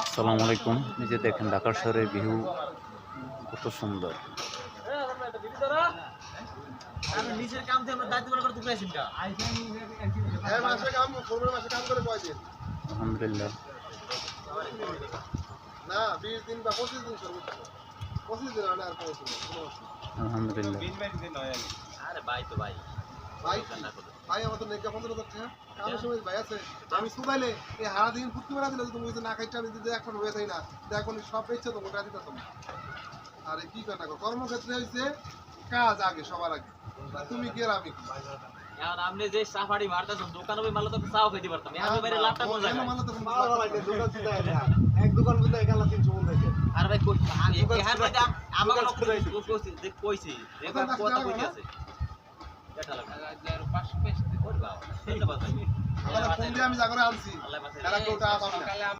আসসালামু আলাইকুম। নিজে দেখেন ঢাকা শহরের ভিউ কত সুন্দর। আলহামদুলিল্লাহ। আমি সুদাইলে এই হারা দিন ফুটকি বেড়া দিলে তুমি না খাইতে আমি দিতে এখন হয়ে থাই না এখন সব পেয়েছে তো মোটা দিতে তোমরা আরে কি কথা কর্মক্ষেত্রে হয়েছে কাজ আগে সবার আগে তুমি কি আর আমি এখন আপনি যে সাফারি মারতেছেন দোকানে ওই মাল তো চাও খাইতে পারতাম আমি বাইরে লাভটা কোন জায়গায় মাল তো দোকান সুদাই এক দোকান বুঝতে একালা 300 মন থাকে আর ভাই কই এখান থেকে আমাকে কইছি একবার কথা কইতে আছে এটা লাগা 500 পেছে ওর বাবা এটা বাবা আমি জাগরে আনছি আল্লাহ বাঁচাই এরা কেউটা